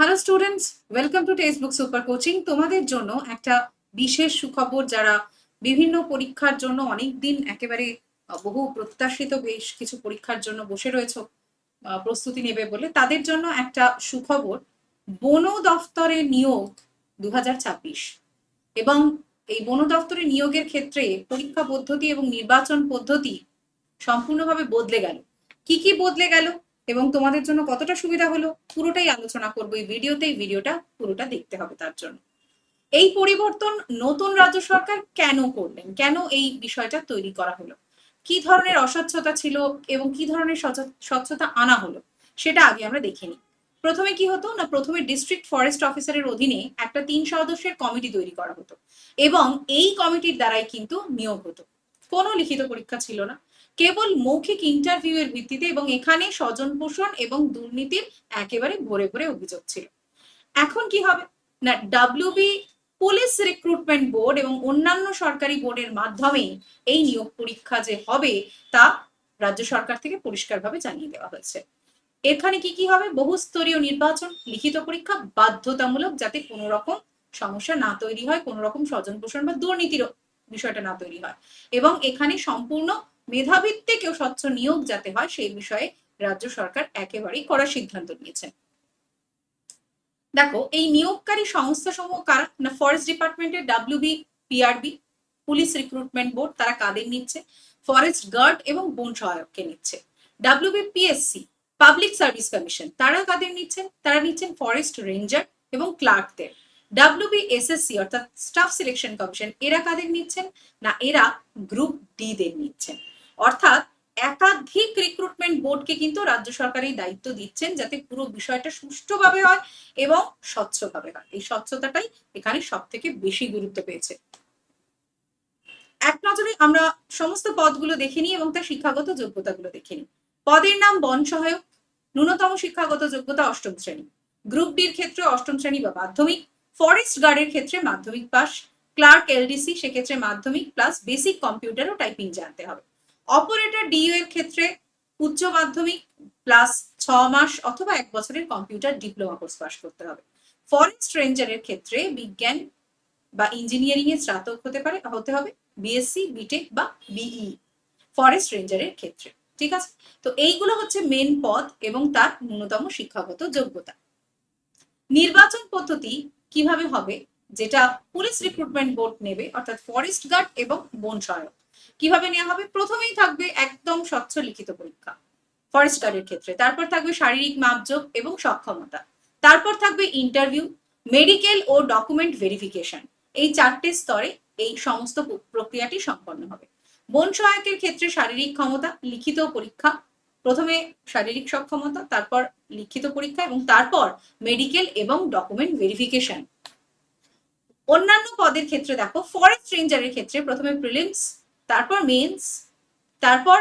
Hello students, welcome to textbook super coaching. তোমাদের জন্য একটা বিশেষ সুখবর। যারা বিভিন্ন পরীক্ষার জন্য অনেকদিন একেবারে বহু প্রত্যাশিত বেশ কিছু পরীক্ষার জন্য বসে রয়েছে প্রস্তুতি নেবে বলে, তাদের জন্য একটা সুখবর। বন দফতরে নিয়োগ 2026 এবং এই বন দফতরে নিয়োগের ক্ষেত্রে পরীক্ষা পদ্ধতি এবং নির্বাচন পদ্ধতি সম্পূর্ণভাবে বদলে গেল। কি কি বদলে গেল এবং তোমাদের জন্য কতটা সুবিধা হলো পুরোটাই আলোচনা করবো এই ভিডিওতে। এই ভিডিওটা পুরোটা দেখতে হবে। তার জন্য এই পরিবর্তন নতুন রাজ্য সরকার কেন করলেন, কেন এই বিষয়টা তৈরি করা হলো, কি ধরনের অস্বচ্ছতা ছিল এবং কি ধরনের স্বচ্ছতা আনা হলো, সেটা আগে আমরা দেখে নিই। প্রথমে কি হতো না, প্রথমে ডিস্ট্রিক্ট ফরেস্ট অফিসারের অধীনে একটা 3 সদস্যের কমিটি তৈরি করা হতো এবং এই কমিটির দ্বারাই কিন্তু নিয়োগ হতো। কোনো লিখিত পরীক্ষা ছিল না, কেবল মৌখিক ইন্টারভিউ এর ভিত্তিতে, এবং এখানে স্বজন পোষণ এবং দুর্নীতির একেবারে ভরে ভরে অভিযোগ ছিল। এখন কি হবে না, ডাব্লিউবি পুলিশ রিক্রুটমেন্ট বোর্ড এবং অন্যান্য সরকারি বোর্ডের মাধ্যমে এই নিয়োগ পরীক্ষা যে হবে তা রাজ্য সরকার থেকে পরিষ্কারভাবে জানিয়ে দেওয়া হয়েছে। এখানে কি কি হবে, বহুস্তরীয় নির্বাচন, লিখিত পরীক্ষা বাধ্যতামূলক, যাতে কোনো রকম সমস্যা না তৈরি হয়, কোনো রকম স্বজন পোষণ বা দুর্নীতির বিষয়টা না তৈরি হয়, এবং এখানে সম্পূর্ণ মেধাভিত্তিক ও স্বচ্ছ নিয়োগ যাতে হয় সেই বিষয়ে রাজ্য সরকার একেবারেই কড়া সিদ্ধান্ত নিয়েছে। দেখো, এই নিয়োগকারী সংস্থা সমূহ কারা না, ফরেস্ট ডিপার্টমেন্টের WB PRB, police recruitment board, তারা কাদের নিচ্ছে, ফরেস্ট গার্ড এবং বন সহায়ককে নিচ্ছে। ডাব্লিউবিপিএসসি পাবলিক সার্ভিস কমিশন, তারা কাদের নিচ্ছেন, তারা নিচ্ছেন ফরেস্ট রেঞ্জার এবং ক্লার্কদের। ডাব্লিউবিএসএসসি অর্থাৎ স্টাফ সিলেকশন কমিশন, এরা কাদের নিচ্ছেন না, এরা গ্রুপ ডি দের নিচ্ছেন। অর্থাৎ একাধিক রিক্রুটমেন্ট বোর্ডকে কিন্তু রাজ্য সরকার এই দায়িত্ব দিচ্ছেন যাতে পুরো বিষয়টা সুষ্ঠুভাবে হয় এবং স্বচ্ছভাবে হয়। এই স্বচ্ছতাটাই এখানে সব থেকে বেশি গুরুত্ব পেয়েছে। এক নজরে আমরা সমস্ত পদগুলো দেখে নিই এবং তার শিক্ষাগত যোগ্যতাগুলো দেখে নিই। পদের নাম বন সহায়ক, ন্যূনতম শিক্ষাগত যোগ্যতা 8ম শ্রেণী, গ্রুপ ডির ক্ষেত্রে 8ম শ্রেণী বা মাধ্যমিক, ফরেস্ট গার্ডের ক্ষেত্রে মাধ্যমিক পাস, ক্লার্ক এলডিসি সেক্ষেত্রে মাধ্যমিক প্লাস বেসিক কম্পিউটার ও টাইপিং জানতে হবে। অপারেটর ডিইউ এর ক্ষেত্রে উচ্চ মাধ্যমিক প্লাস 6 মাস অথবা 1 বছরের কম্পিউটার ডিপ্লোমা কোর্স পাস করতে হবে। ফরেস্ট রেঞ্জারের ক্ষেত্রে বিজ্ঞান বা ইঞ্জিনিয়ারিং এর স্নাতক হতে হবে, বিএসসি বিটেক বা বিই ফরেস্ট রেঞ্জারের ক্ষেত্রে। ঠিক আছে, তো এইগুলো হচ্ছে মেন পদ এবং তার ন্যূনতম শিক্ষাগত যোগ্যতা। নির্বাচন পদ্ধতি কিভাবে হবে, যেটা পুলিশ রিক্রুটমেন্ট বোর্ড নেবে, অর্থাৎ ফরেস্ট গার্ড এবং বন সহায়ক কিভাবে নেওয়া হবে। প্রথমেই থাকবে একদম স্বচ্ছ লিখিত পরীক্ষা ফরেস্ট গার্ডের ক্ষেত্রে, তারপর থাকবে শারীরিক মাপজোক এবং সক্ষমতা, তারপর থাকবে ইন্টারভিউ, মেডিকেল ও ডকুমেন্ট ভেরিফিকেশন। এই 4টে স্তরে এই সমস্ত প্রক্রিয়াটি সম্পন্ন হবে। বন সহায়কের ক্ষেত্রে শারীরিক ক্ষমতা, লিখিত পরীক্ষা, প্রথমে শারীরিক সক্ষমতা, তারপর লিখিত পরীক্ষা এবং তারপর মেডিকেল এবং ডকুমেন্ট ভেরিফিকেশন। অন্যান্য পদের ক্ষেত্রে দেখো, ফরেস্ট রেঞ্জারের ক্ষেত্রে প্রথমে প্রিলিমস, তারপর মেন্স, তারপর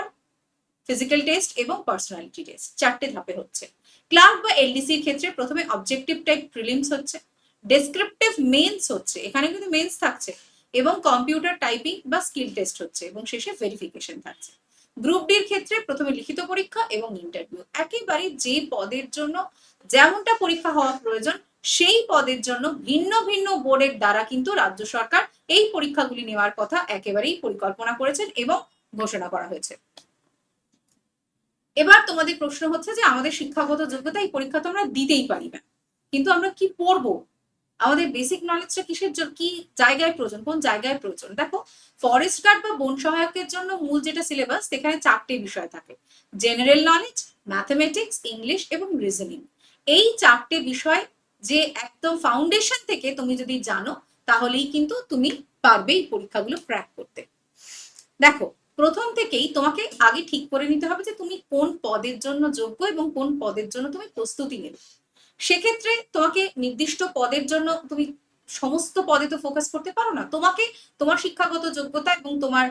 ফিজিক্যাল টেস্ট এবং পার্সোনালিটি টেস্ট, 4টে ধাপে হচ্ছে। ক্লার্ক বা এলডিসি এর ক্ষেত্রে প্রথমে অবজেক্টিভ টাইপ প্রিলিমস হচ্ছে, ডেসক্রিপটিভ মেন্স হচ্ছে, এখানে কিন্তু মেন্স থাকছে, এবং কম্পিউটার টাইপিং বা স্কিল টেস্ট হচ্ছে, এবং শেষে ভেরিফিকেশন থাকছে। গ্রুপ ডির ক্ষেত্রে প্রথমে লিখিত পরীক্ষা এবং ইন্টারভিউ। একেবারে যে পদের জন্য যেমনটা পরীক্ষা হওয়া প্রয়োজন সেই পদের জন্য ভিন্ন ভিন্ন বোর্ডের দ্বারা কিন্তু রাজ্য সরকার এই পরীক্ষাগুলি নেওয়ার কথা একেবারেই পরিকল্পনা করেছেন এবং ঘোষণা করা হয়েছে। এবার তোমাদের প্রশ্ন হচ্ছে যে আমাদের শিক্ষাগত যোগ্যতা এই পরীক্ষা তো আমরা দিতেই পারি না, কিন্তু আমরা কি পড়বো, আমাদের বেসিক নলেজটা কিসের জন্য, কি জায়গায় প্রয়োজন, কোন জায়গায় প্রয়োজন। দেখো, ফরেস্ট গার্ড বা বন সহায়কের জন্য মূল যেটা সিলেবাস, সেখানে 4টে বিষয় থাকে, জেনারেল নলেজ, ম্যাথমেটিক্স, ইংলিশ এবং রিজনিং। এই 4টে বিষয় যে একদম ফাউন্ডেশন থেকে তুমি যদি জানো তাহলেই কিন্তু তুমি পারবে এই পরীক্ষাগুলো ক্র্যাক করতে। দেখো, প্রথম থেকেই তোমাকে আগে ঠিক করে নিতে হবে যে তুমি কোন পদের জন্য যোগ্য এবং কোন পদের জন্য তুমি প্রস্তুতি নেবে। সেক্ষেত্রে তোমাকে নির্দিষ্ট পদের জন্য তুমি সমস্ত পদে তো ফোকাস করতে পারো না, তোমাকে তোমার শিক্ষাগত যোগ্যতা এবং তোমার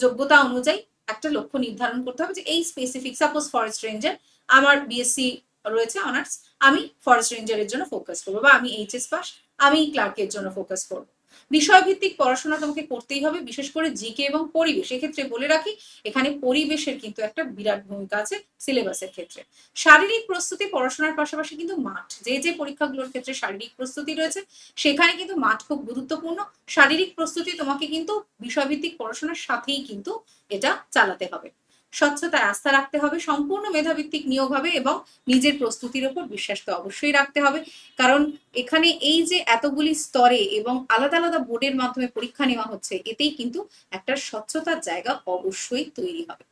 যোগ্যতা অনুযায়ী একটা লক্ষ্য নির্ধারণ করতে হবে যে এই স্পেসিফিক, সাপোজ ফরেস্ট রেঞ্জার, আমার বিএসসি রয়েছে অনার্স, আমি ফরেস্ট রেঞ্জারের জন্য ফোকাস করবো, বা আমি এইচএস পাস, আমি ক্লার্কের জন্য ফোকাস করবো। বিষয়ভিত্তিক পড়াশোনা তোমাকে করতেই হবে, বিশেষ করে জিকে এবং পরিবেশ। এক্ষেত্রে বলে রাখি এখানে পরিবেশের কিন্তু একটা বিরাট ভূমিকা আছে সিলেবাসের ক্ষেত্রে। শারীরিক প্রস্তুতি পড়াশোনার পাশাপাশি কিন্তু মাঠ, যে পরীক্ষাগুলোর ক্ষেত্রে শারীরিক প্রস্তুতি রয়েছে সেখানে কিন্তু মাঠ খুব গুরুত্বপূর্ণ। শারীরিক প্রস্তুতি তোমাকে কিন্তু বিষয়ভিত্তিক পড়াশোনার সাথেই কিন্তু এটা চালাতে হবে। স্বচ্ছতায় আস্থা রাখতে হবে, সম্পূর্ণ মেধাভিত্তিক নিয়োগ হবে এবং নিজের প্রস্তুতির ওপর বিশ্বাস তো অবশ্যই রাখতে হবে। কারণ এখানে এই যে এতগুলি স্তরে এবং আলাদা আলাদা বোর্ডের মাধ্যমে পরীক্ষা নেওয়া হচ্ছে, এতেই কিন্তু একটা স্বচ্ছতার জায়গা অবশ্যই তৈরি হবে।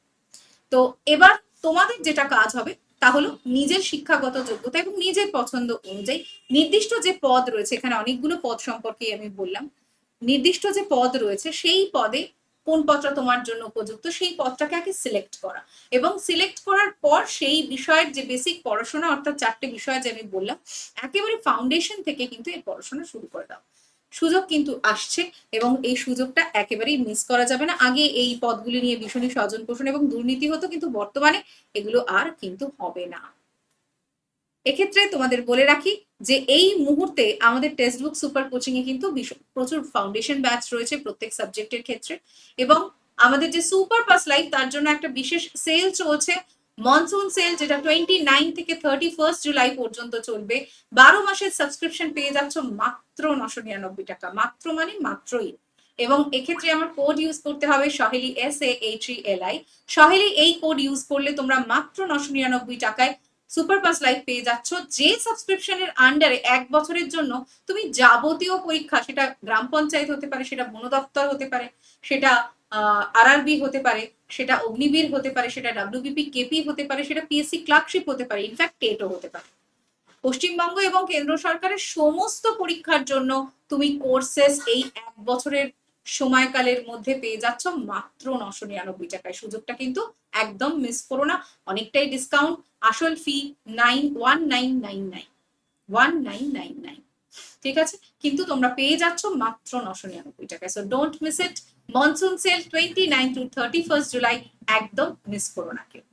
তো এবার তোমাদের যেটা কাজ হবে তা হলো নিজের শিক্ষাগত যোগ্যতা এবং নিজের পছন্দ অনুযায়ী নির্দিষ্ট যে পদ রয়েছে, এখানে অনেকগুলো পদ সম্পর্কে আমি বললাম, নির্দিষ্ট যে পদ রয়েছে সেই পদে কোন পদটা তোমার জন্য উপযুক্ত সেই পদটাকে আগে সিলেক্ট করা, এবং সিলেক্ট করার পর সেই বিষয়ের যে বেসিক পড়াশোনা, অর্থাৎ 4টে বিষয় যে আমি বললাম, একেবারে ফাউন্ডেশন থেকে কিন্তু এই পড়াশোনা শুরু করে দাও। সুযোগ কিন্তু আসছে এবং এই সুযোগটা একেবারেই মিস করা যাবে না। আগে এই পদগুলি নিয়ে ভীষণই স্বজন পোষণ এবং দুর্নীতি হতো, কিন্তু বর্তমানে এগুলো আর কিন্তু হবে না। এক্ষেত্রে তোমাদের বলে রাখি যে এই মুহূর্তে আমাদের টেক্সট বুক সুপার কোচিং এ কিন্তু প্রচুর ফাউন্ডেশন ব্যাচ রয়েছে প্রত্যেক সাবজেক্টের ক্ষেত্রে, এবং আমাদের যে সুপার পাস লাইভ তার জন্য একটা বিশেষ সেল চলছে, মনসুন সেল, যেটা 29 থেকে 31 জুলাই পর্যন্ত চলবে। 12 মাসের সাবস্ক্রিপশন পেয়ে যাচ্ছ মাত্র 999 টাকা, মাত্র মানে মাত্রই। এবং এক্ষেত্রে আমার কোড ইউজ করতে হবে সহেলি SAHELI। সহেলি এই কোড ইউজ করলে তোমরা মাত্র 999 টাকায় সুপার পাস লাইভ পেয়ে যাচ্ছ, যে সাবস্ক্রিপশনের আন্ডারে 1 বছরের জন্য তুমি যাবতীয় পরীক্ষা, সেটা গ্রাম পঞ্চায়েত হতে পারে, সেটা বন দপ্তর হতে পারে, সেটা RRB হতে পারে, সেটা অগ্নিবীর হতে পারে, সেটা WBP কেপি হতে পারে, সেটা PSC ক্লার্কশিপ হতে পারে, ইনফ্যাক্ট টেটও হতে পারে। পশ্চিমবঙ্গ এবং কেন্দ্র সরকারের সমস্ত পরীক্ষার জন্য তুমি কোর্সেস এই 1 বছরের সময়কালের মধ্যে পেয়ে যাচ্ছ মাত্র 999 টাকায়। সুযোগটা কিন্তু একদম মিস করো না, অনেকটাই ডিসকাউন্ট। আসল ফি 1999, ঠিক আছে, কিন্তু তোমরা পেয়ে যাচ্ছ মাত্র 999 টাকায়। So don't miss it. Monsoon sale 29 to 31 July, একদম মিস করো না কেউ।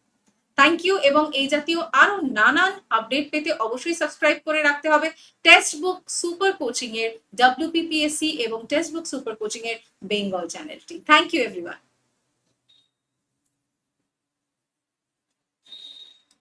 Thank you. এবং এই জাতীয় আরো নানান আপডেট পেতে অবশ্যই সাবস্ক্রাইব করে রাখতে হবে টেক্সট বুক সুপার কোচিং এর WPPSC এবং টেক্সট বুক সুপার কোচিং এর বেঙ্গল চ্যানেলটি। Thank you everyone.